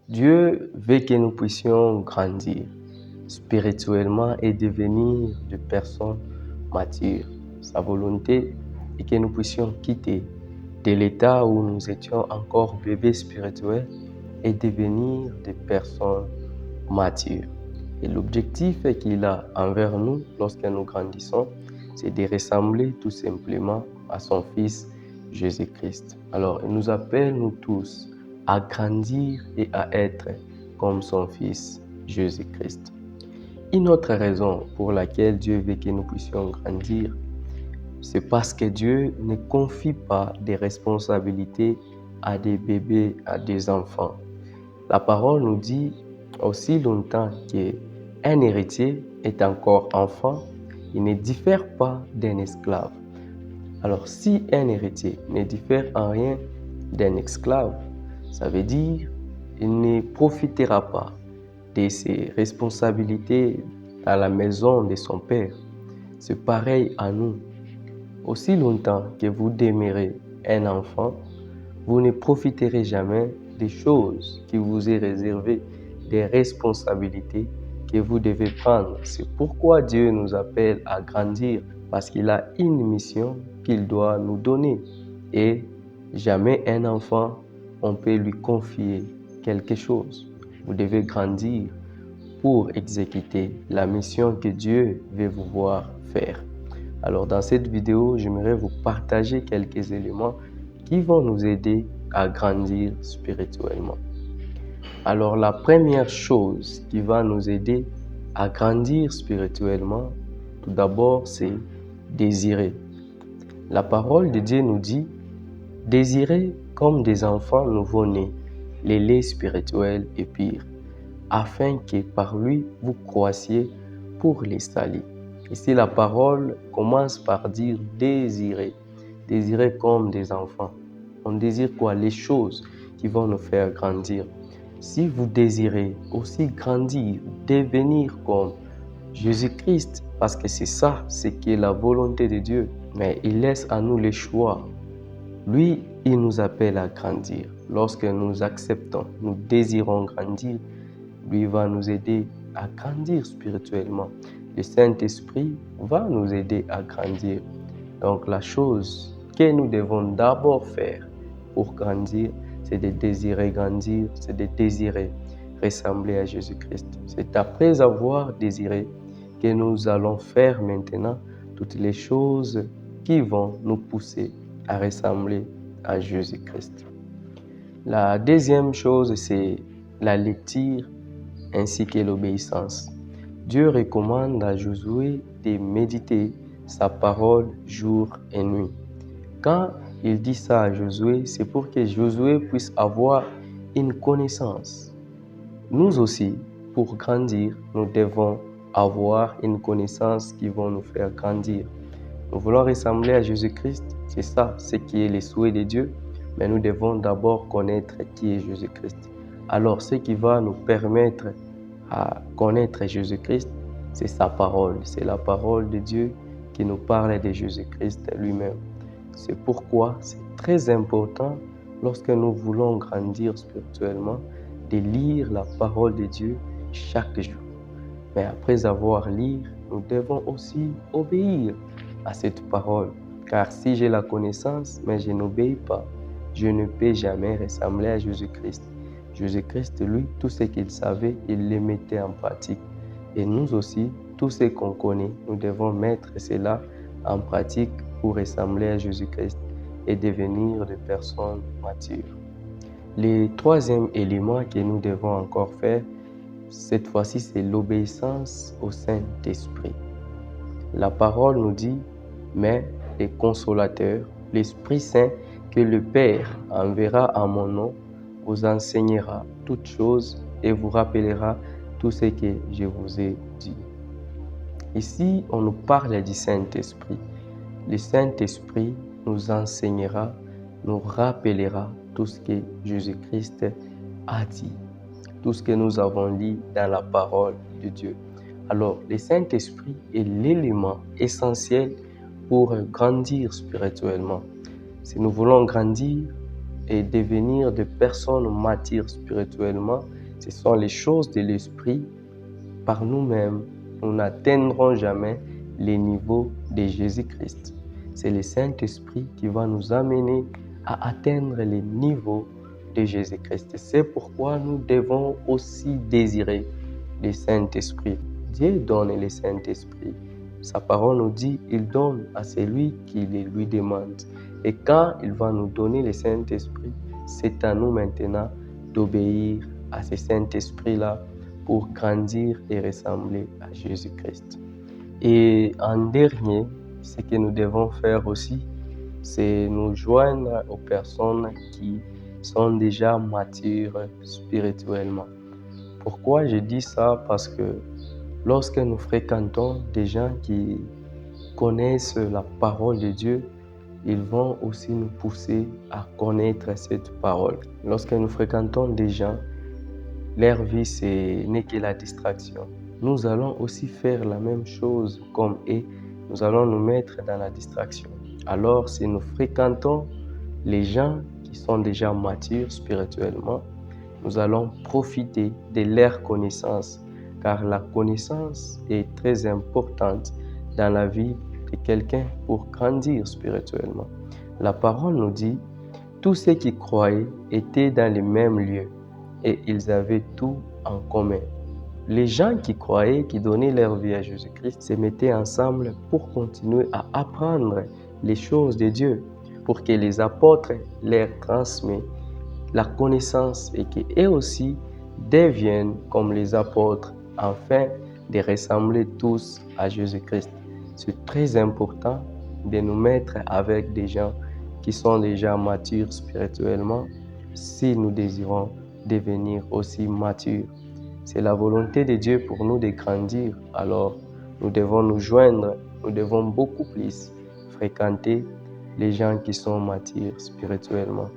Dieu veut que nous puissions grandir spirituellement et devenir de personnes matures. Sa volonté est que nous puissions quitter de l'état où nous étions encore bébés spirituels et devenir des personnes matures. Et l'objectif qu'il a envers nous lorsque nous grandissons, c'est de ressembler tout simplement à son Fils Jésus-Christ. Alors, il nous appelle, nous tous, à grandir et à être comme son Fils Jésus-Christ. Une autre raison pour laquelle Dieu veut que nous puissions grandir, c'est parce que Dieu ne confie pas des responsabilités à des bébés, à des enfants. La parole nous dit aussi longtemps qu'un héritier est encore enfant, il ne diffère pas d'un esclave. Alors si un héritier ne diffère en rien d'un esclave, ça veut dire qu'il ne profitera pas de ses responsabilités dans la maison de son père. C'est pareil à nous. Aussi longtemps que vous demeurez un enfant, vous ne profiterez jamais des choses qui vous est réservées, des responsabilités que vous devez prendre. C'est pourquoi Dieu nous appelle à grandir, parce qu'il a une mission qu'il doit nous donner. Et jamais un enfant, on peut lui confier quelque chose. Vous devez grandir pour exécuter la mission que Dieu veut vous voir faire. Alors dans cette vidéo, j'aimerais vous partager quelques éléments qui vont nous aider à grandir spirituellement. Alors la première chose qui va nous aider à grandir spirituellement, tout d'abord, c'est désirer. La parole de Dieu nous dit, désirez comme des enfants nouveau-nés, les laits spirituels et purs, afin que par lui vous croissiez pour les salir. Ici, la parole commence par dire désirer. Désirer comme des enfants. On désire quoi? Les choses qui vont nous faire grandir. Si vous désirez aussi grandir, devenir comme Jésus-Christ, parce que c'est ça, c'est qui est la volonté de Dieu, mais il laisse à nous les choix. Lui, il nous appelle à grandir. Lorsque nous acceptons, nous désirons grandir, lui va nous aider à grandir spirituellement. Le Saint-Esprit va nous aider à grandir. Donc la chose que nous devons d'abord faire pour grandir, c'est de désirer grandir, c'est de désirer ressembler à Jésus-Christ. C'est après avoir désiré que nous allons faire maintenant toutes les choses qui vont nous pousser à ressembler à Jésus-Christ. La deuxième chose, c'est la lecture ainsi que l'obéissance. Dieu recommande à Josué de méditer sa parole jour et nuit. Quand il dit ça à Josué, c'est pour que Josué puisse avoir une connaissance. Nous aussi, pour grandir, nous devons avoir une connaissance qui va nous faire grandir. Nous voulons ressembler à Jésus-Christ, c'est ça, ce qui est le souhait de Dieu, mais nous devons d'abord connaître qui est Jésus-Christ. Alors, ce qui va nous permettre à connaître Jésus-Christ, c'est sa parole. C'est la parole de Dieu qui nous parle de Jésus-Christ lui-même. C'est pourquoi c'est très important, lorsque nous voulons grandir spirituellement, de lire la parole de Dieu chaque jour. Mais après avoir lu, nous devons aussi obéir à cette parole. Car si j'ai la connaissance, mais je n'obéis pas, je ne peux jamais ressembler à Jésus-Christ. Jésus-Christ, lui, tout ce qu'il savait, il le mettait en pratique. Et nous aussi, tout ce qu'on connaît, nous devons mettre cela en pratique pour ressembler à Jésus-Christ et devenir des personnes matures. Le troisième élément que nous devons encore faire, cette fois-ci, c'est l'obéissance au Saint-Esprit. La parole nous dit, mais le consolateur, l'Esprit Saint que le Père enverra en mon nom, vous enseignera toutes choses et vous rappellera tout ce que je vous ai dit. Ici, on nous parle du Saint-Esprit. Le Saint-Esprit nous enseignera, nous rappellera tout ce que Jésus-Christ a dit, tout ce que nous avons lu dans la parole de Dieu. Alors, le Saint-Esprit est l'élément essentiel pour grandir spirituellement. Si nous voulons grandir et devenir des personnes matures spirituellement, Ce sont les choses de l'esprit. Par nous-mêmes, nous n'atteindrons jamais les niveaux de Jésus-Christ. C'est le Saint-Esprit qui va nous amener à atteindre les niveaux de Jésus-Christ. C'est pourquoi nous devons aussi désirer le Saint-Esprit. Dieu donne le Saint-Esprit. Sa parole nous dit, il donne à celui qui le lui demande. Et quand il va nous donner le Saint-Esprit, c'est à nous maintenant d'obéir à ce Saint-Esprit-là pour grandir et ressembler à Jésus-Christ. Et en dernier, ce que nous devons faire aussi, c'est nous joindre aux personnes qui sont déjà matures spirituellement. Pourquoi je dis ça? Parce que lorsque nous fréquentons des gens qui connaissent la parole de Dieu, ils vont aussi nous pousser à connaître cette parole. Lorsque nous fréquentons des gens, leur vie, ce n'est que la distraction. Nous allons aussi faire la même chose comme eux. Nous allons nous mettre dans la distraction. Alors, si nous fréquentons les gens qui sont déjà matures spirituellement, nous allons profiter de leur connaissance, car la connaissance est très importante dans la vie de quelqu'un pour grandir spirituellement. La parole nous dit, tous ceux qui croyaient étaient dans les mêmes lieux et ils avaient tout en commun. Les gens qui croyaient, qui donnaient leur vie à Jésus-Christ, se mettaient ensemble pour continuer à apprendre les choses de Dieu, pour que les apôtres leur transmettent la connaissance et qu'eux aussi deviennent comme les apôtres, afin de ressembler tous à Jésus-Christ. C'est très important de nous mettre avec des gens qui sont déjà matures spirituellement si nous désirons devenir aussi matures. C'est la volonté de Dieu pour nous de grandir, alors nous devons nous joindre, nous devons beaucoup plus fréquenter les gens qui sont matures spirituellement.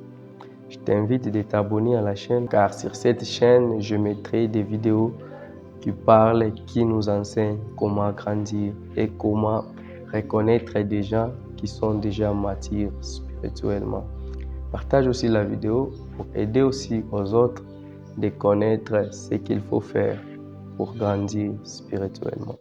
Je t'invite de t'abonner à la chaîne, car sur cette chaîne, je mettrai des vidéos qui parlent, qui nous enseignent comment grandir et comment reconnaître des gens qui sont déjà matures spirituellement. Partage aussi la vidéo pour aider aussi aux autres de connaître ce qu'il faut faire pour grandir spirituellement.